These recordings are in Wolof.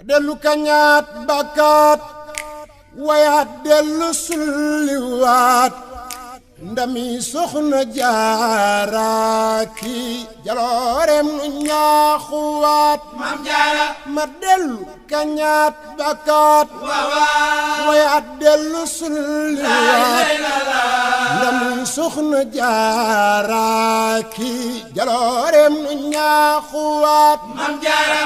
dellu kañaat bakkaat wayaat dellu sulliwaat ndami soxna jaaraaki jaloorem nu ñaaxuwaat Maam Jaara ma dellu kañaat bakkaat wayaat dellu sulliwaat ndami soxna jaaraaki jaloorem nu ñaaxuwaat Maam Jaara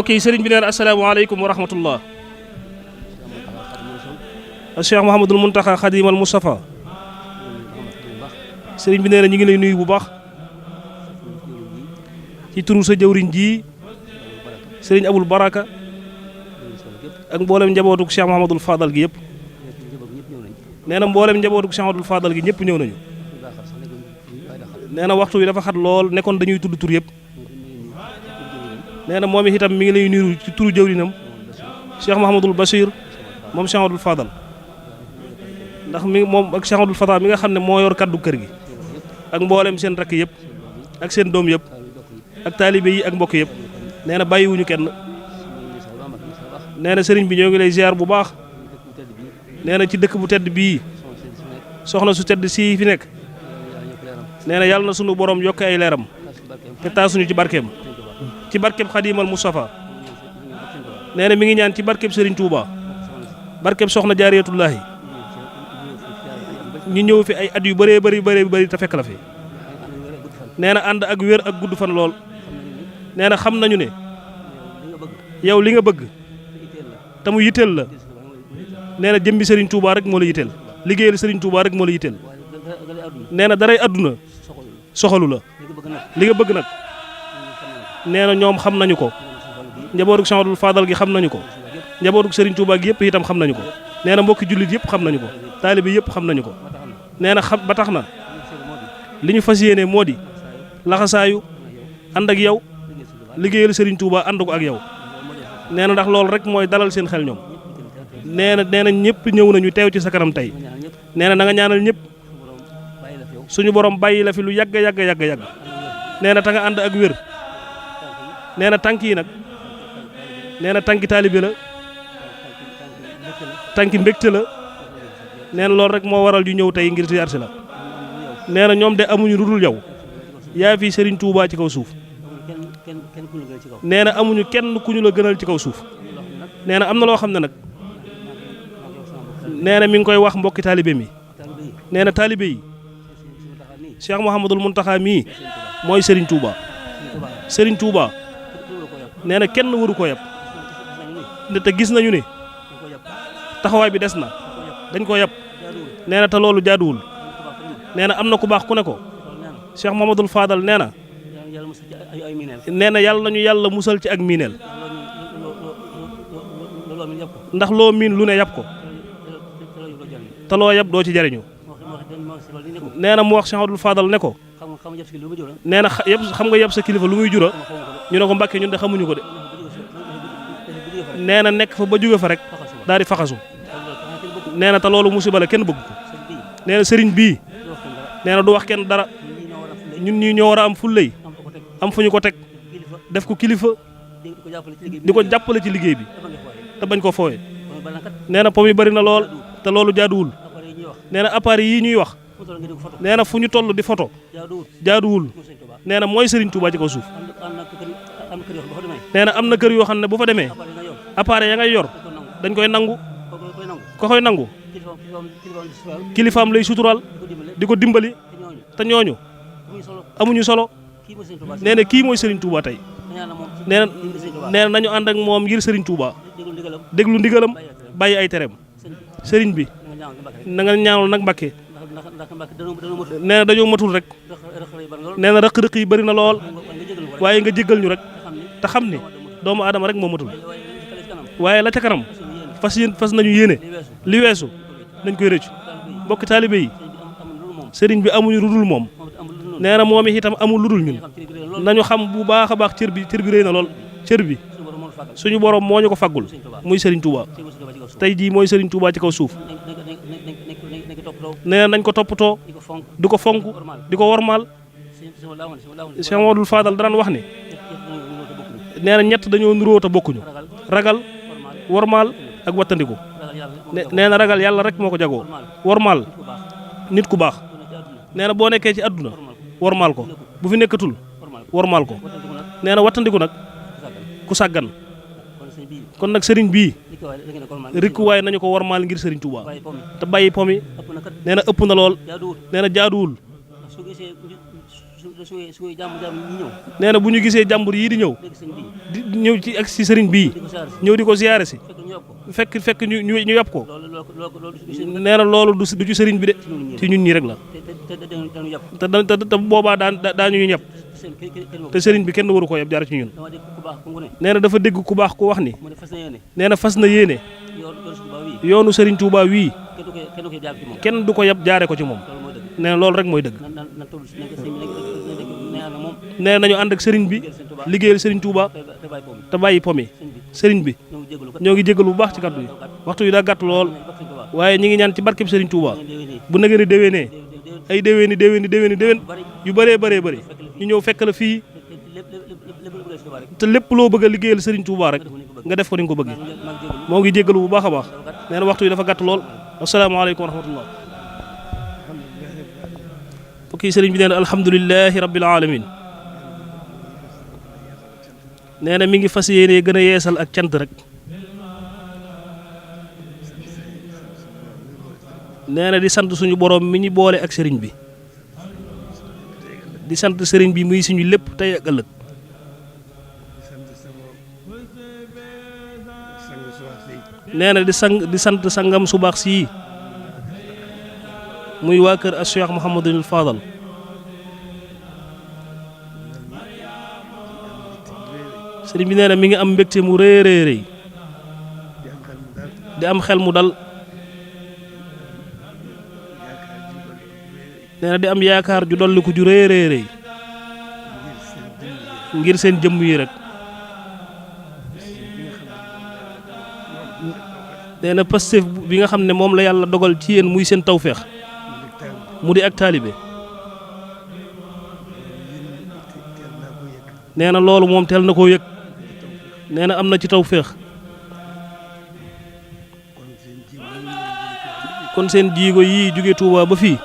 mbokk yi sëriñ bi neen asalaamaaleykum wa rahmatullah Cheikh Mouhamadul Muntaxa Xadimal Mustafa sëriñ bi nee na ñu ngi lay nuyu bu baax ci turu sa jëwriñ ji sëriñ Abul Baraka ak mboolem njabootuk Cheikh Mouhamadul Fadal gi yëpp nee na mboolem njabootuk Cheikh Mouhamadul Fadal gi ñëpp ñëw nañu nee na waxtu wi dafa xat lool nekkoon dañuy tudd tur yëpp nee na moom itam mi ngi lay nuyu ci turu jëwrinam Cheikh Mouhamadul Bachir moom Cheikh Mouhamadul Fadal ndax moom ak Cheikh Mouhamadul Fadal mi nga xam ne moo yor kaddu kër gi ak mboolem seen rakk yëpp ak seen doom yëpp ak taalibe yi ak mbokk yëpp nee na bàyyiwuñu kenn nee na sëriñ bi ñoo ngi lay ziar bu baax nee na ci dëkk bu tedd bii soxna su tedd sii fi nekk nee na yàlla na sunu borom yokk ay leeram te taasuñu ci barkeem ci barkeb Xadimal Mustafa nee na mi ngi ñaan ci barkeb Serigne Touba barkeb Soxna Jaariyatullaahi ñu ñëw fi ay at yu bëree bëri te fekk la fi nee na ànd ak wér ak gudd fan lool nee na xam nañu ne yow li nga bëgg te mu yitteel la nee na jëmbi Serigne Touba rek moo la yitteel liggéeyal Serigne Touba rek moo la yitteel nee na daray àdduna soxalu la li nga bëgg nag nee na ñoom xam nañu ko njabootuk Cheikh Mouhamadul Fadal gi xam nañu ko njabootuk Serigne Touba gi yëpp itam xam nañu ko nee na mbokki jullit yëpp xam nañu ko taalibe yëpp xam nañu ko nee na xam ba tax na li ñu fas yéene moo di laxasaayu ànd ak yow liggéeyal Serigne Touba ànd ko ak yow nee na ndax loolu rek mooy dalal seen xel ñoom nee na ñëpp ñëw nañu teew ci sa kanam tey nee na nga ñaanal ñëpp suñu borom bàyyi la fi lu yàgg nee na ta nga ànd ak wér nee na tànk yi nag nee na tànki taalibe la tànki mbégte la nee na loolu rek moo waral yu ñëw tey ngir ziar si la nee na ñoom de amuñu lu dul yow yaa fi Serigne Touba ci kaw suuf nee na amuñu kenn ku ñu la gënal ci kaw suuf nee na am na loo xam ne nag nee na mi ngi koy wax mbokki taalibe mi nee na taalibe yi Cheikh Mouhamadul Muntaxa mii mooy Serigne Touba Serigne Touba nee na kenn waru ko yab te gis nañu ne taxawaay bi des na dañ ko yab nee na te loolu jaaduwul nee na am na ku baax ku ne ko Cheikh Mouhamadul Fadal nee na yàlla nañu yàlla musal ci ak miineel ndax loo miin lu ne yàpp ko te loo yàpp doo ci jariñu nee na mu wax Cheikh Abdoul Fadal ne ko nee na xam nga yàpp sa kilifa lu muy jura ñu ne ko Mbàkke ñun de xamuñu ko de nee na nekk fa ba jóge fa rek daal di faxasu nee na te loolu musiba la kenn bëgg ko nee na sëriñ bii nee na du wax kenn dara ñun ñii ñoo war a am fullay am fu ñu ko teg def ko kilifa di ko jàppale ci liggéey bi te bañ ko fooye nee na pom yi bari na lool te loolu jaaduwul nee na appareil yii ñuy wax nee na fu ñu toll di photo jaaduwul nee na mooy Serigne Touba ci kaw suuf nee na am na kër yoo xam ne bu fa demee appareil ya ngay yor dañ koy nangu ko koy nangu kilifaam lay suturaal di ko dimbali te ñooñu amuñu solo nee na kii mooy Serigne Touba tey nee na nañu ànd ak moom ngir Serigne Touba déglu ndigalam bàyyi ay tereem Serigne bi na nga ñaanal nag Mbàkke nee na dañoo matul rek nee na rëq-rëq yi bëri na lool waaye nga jéggal ñu rek te xam ni doomu aadama rek moo matul waaye la ca kanam fas nañu yéene li weesu nañ koy rëccu mbokki taalibe yi sëriñ bi amuñu lu dul moom nee na moom itam amul lu dul ñun nañu xam bu baax a baax cër bi rëy na lool cër bi suñu borom moo ñu ko faggul muy Serigne Touba tey jii mooy Serigne Touba ci kaw suuf nee na nañ ko toppatoo di ko fonk di ko wormaal Cheikh Abdoul Fadal daan wax ni nee na ñett dañoo nuróo te bokkuñu ragal wormaal ak wattandiku nee na ragal yàlla rek moo ko jagoo wormaal nit ku baax nee na boo nekkee ci àdduna wormaal ko bu fi nekkatul wormaal ko nee na wattandiku nag ku sàggan kon nag sëriñ bii rikkuwaay nañu ko wormaal ngir Serigne Touba te bàyyi pomi nee na ëpp na lool nee na jaaduwul nee na bu ñu gisee jàmbur yii di ñëw ci ak si sëriñ bii ñëw di ko ziyaare si fekk ñu yàpp ko nee na loolu du ci sëriñ bi de ci ñun ñi rek la te boobaa daañu ñu yàpp te sëriñ bi kenn waru ko yàpp jaar ci ñun nee na dafa dégg ku baax ku wax ni nee na fas na yéene yoonu Serigne Touba wii kenn du ko yàpp jaare ko ci moom nee na loolu rek mooy dëgg nee na nañu ànd ak sëriñ bi liggéeyal Serigne Touba te bàyyi pomi sëriñ bi ñoo ngi jégal bu baax ci kàddu yi waxtu yi daa gàtt lool waaye ñi ngi ñaan ci barkeb Serigne Touba bu na ngeen di déwénee ay déwén yu bëree bëri ñu ñëw fekk la fii te lépp loo bëgg a liggéeyal Serigne Touba rek nga def ko ni nga ko bëggee moo ngi jégalu bu baax a baax nee na waxtu yi dafa gàtt lool asalaamaaleykum wa rahmatullah fokki sëriñ bi nee na alhamdulilahi rabbil alamin nee na mi ngi fas yéene gën a yeesal ak cant rek nee na di sant suñu borom mi ñu boole ak sëriñ bi di sant sëriñ bi muy suñu lépp tey ak ëllëg nee na di sant sangam su baax sii muy waa kër as Cheikh Mouhamadul Fadal sëriñ bi nee na mi ngi am mbégte mu rëy di am xel mu dal nee na di am yaakaar ju dolli ko ju rëy ngir seen jëmm yi rek nee na Pastef bi nga xam ne moom la yàlla dogal ci yéen muy seen tawféex mu di ak taalibe nee na loolu moom teel na koo yëg nee na am na ci tawféex kon seen jiigo yii jóge Touba ba fii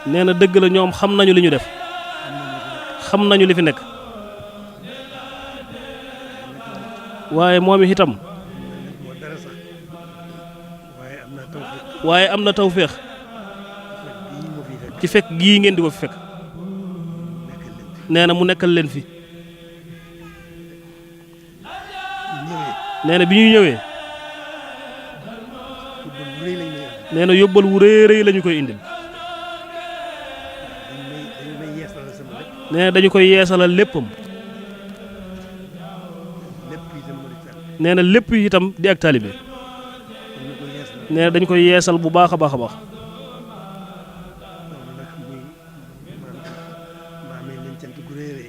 nee na dëgg la ñoom xam nañu li ñu def xam nañu li fi nekk waaye moom itam waaye am na tawféex ci fekk gii ngeen di ko fi fekk nee na mu nekkal leen fi nee na bi ñuy ñëwee nee na yóbbal wu rëy lañu koy indil nee na dañu koy yeesalal léppam nee na lépp itam di ak taalibe nee na dañ koy yeesal bu baax a baax a baax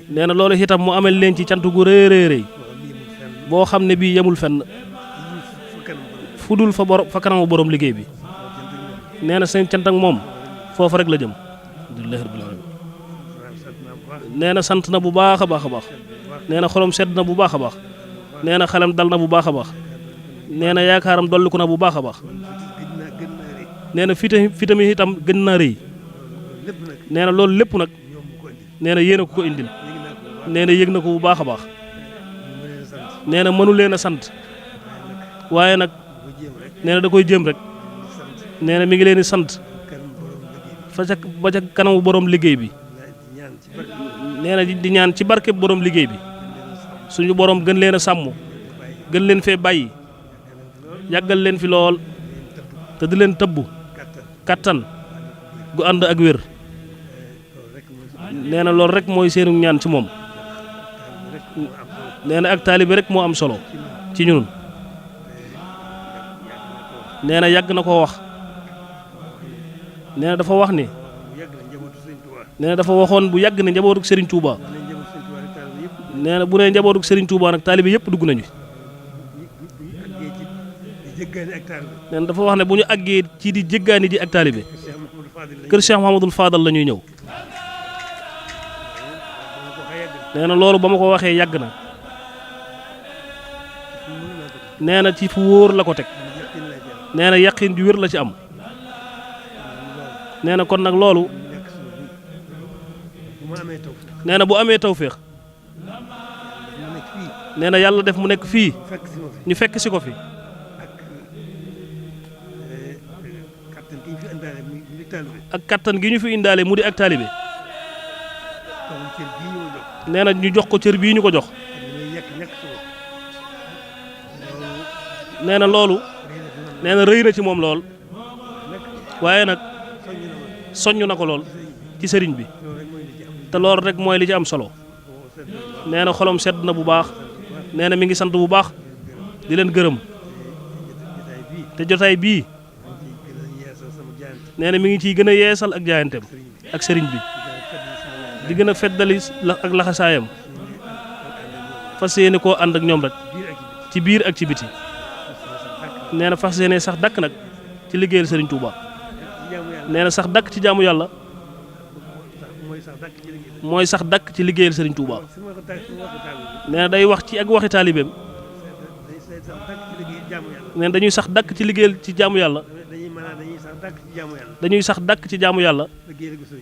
nee na loolu itam mu amel leen ci cant gu rëy rëy rëy boo xam ne bii yemul fenn fu dul fa kanamu borom liggéey bi nee na seen cant ak moom foofu rek la jëm alhamdulilah rabbil alamin nee na sant na bu baax a baax a baax nee na xolom sedd na bu baax a baax nee na xelam dal na bu baax a baax nee na yaakaaram dolliku na bu baax a baax nee na fitam itam gën naa rëy nee na loolu lépp nag nee na yéen a ko indil nee na yëg na ko bu baax a baax nee na mënu leen a sant waaye nag nee na da koy jéem rek nee na mi ngi leen di sant ba ca kanamu borom liggéey bi nee na di ñaan ci barke borom liggéey bi suñu borom gën leen a sàmm gën leen fee bàyyi yàggal leen fi lool te di leen tëbb kattan gu ànd ak wér nee na loolu rek mooy seenu ñaan ci moom nee na ak taalibe rek moo am solo ci ñun nee na yàgg na ko wax nee na dafa wax ni nee na dafa waxoon bu yàgg ne njabootuk Serigne Touba nee na bu nee njabootuk Serigne Touba nag taalibe yëpp dugg nañu nee na dafa wax ne bu ñu àggee ci di jéggaani ji ak taalibe kër Cheikh Mouhamadul Fadal la ñuy ñëw nee na loolu ba ma ko waxee yàgg na nee na ci fu wóor la ko teg nee na yaqin ju wér la ci am nee na kon nag loolu nee na bu amee tawféex nee na yàlla def mu nekk fii ñu fekk si ko fi ak kattan gi ñu fi indaale mu di ak taalibe nee na ñu jox ko cër bii ñu ko jox nee na loolu nee na rëy na ci moom lool waaye nag soññ na ko lool ci sëriñ bi te loolu rek mooy li ci am solo nee na xolom sedd na bu baax nee na mi ngi sant bu baax di leen gërëm te jotaay bii nee na mi ngi ciy gën a yeesal ak jaayanteem ak sëriñ bi di gën a feddali ak laxasaayam fas yéene koo ànd ak ñoom rek ci biir ak ci biti nee na fas yéene sax dakk nag ci liggéeyal sëriñ Touba nee na sax dakk ci jaamu yàlla mooy sax dakk ci liggéeyal sëriñ Touba nee na day wax ci ak waxi taalibeem nee na dañuy sax dakk ci liggéeyal ci jaamu yàlla dañuy sax dakk ci jaamu yàlla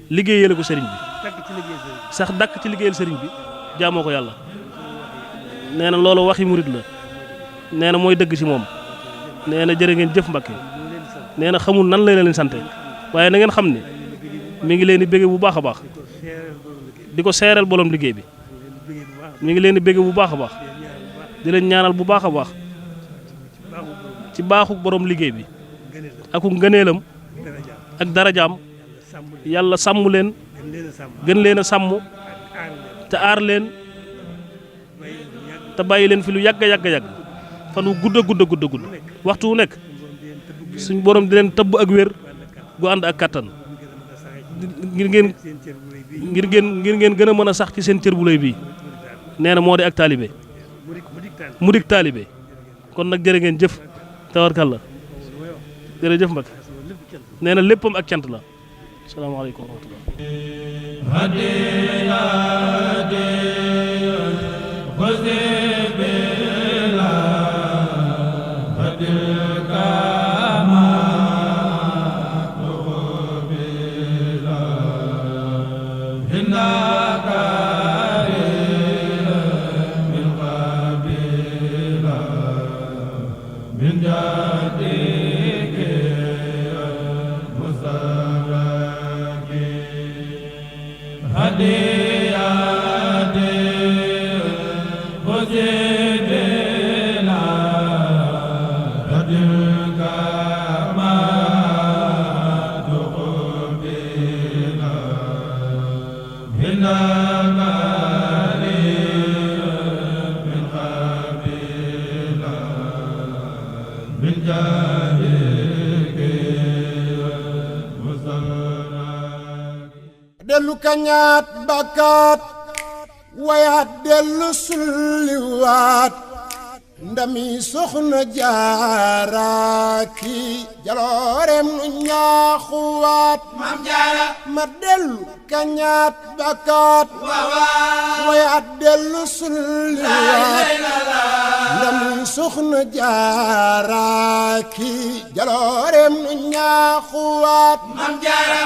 liggéeyale ko sëriñ bi sax dakk ci liggéeyal sëriñ bi jaamoo ko yàlla nee na loolu waxi murit la nee na mooy dëgg ci moom nee na jërë ngeen jëf Mbakke nee na xamul nan la leen sante waaye na ngeen xam ne mi ngi leen di bége bu baax a baax di ko seereel bolom liggéey bi mi ngi leen di bége bu baax a baax di leen ñaanal bu baax a baax ci baaxuk borom liggéey bi aku ngëneelam ak darajaam yàlla sàmm leen gën leen a sàmm te aar leen te bàyyi leen fi lu yàgg yàgg yàgg fan wu gudd a gudd waxtu wu nekk suñ borom di leen tëbb ak wér gu ànd ak kattan ngir ngeen gën a mën a sax ci seen cër bu lay bii nee na moo di ak taalibe mu dik taalibe kon nag jërë ngeen jëf tawarkalla jërëjëf Mbacke nee na léppam ak cant la salaamaaleykum wa rahmatullah dellu kañaat bakkaat wayaat dellu sulliwaat ndami soxna jaaraaki jaloorem nu ñaaxuwaat Maam Jaara ma dellu kañaat bakkaat wayaat dellu sulliwaat ndami soxna jaaraaki jaloorem nu ñaaxuwaat Maam Jaara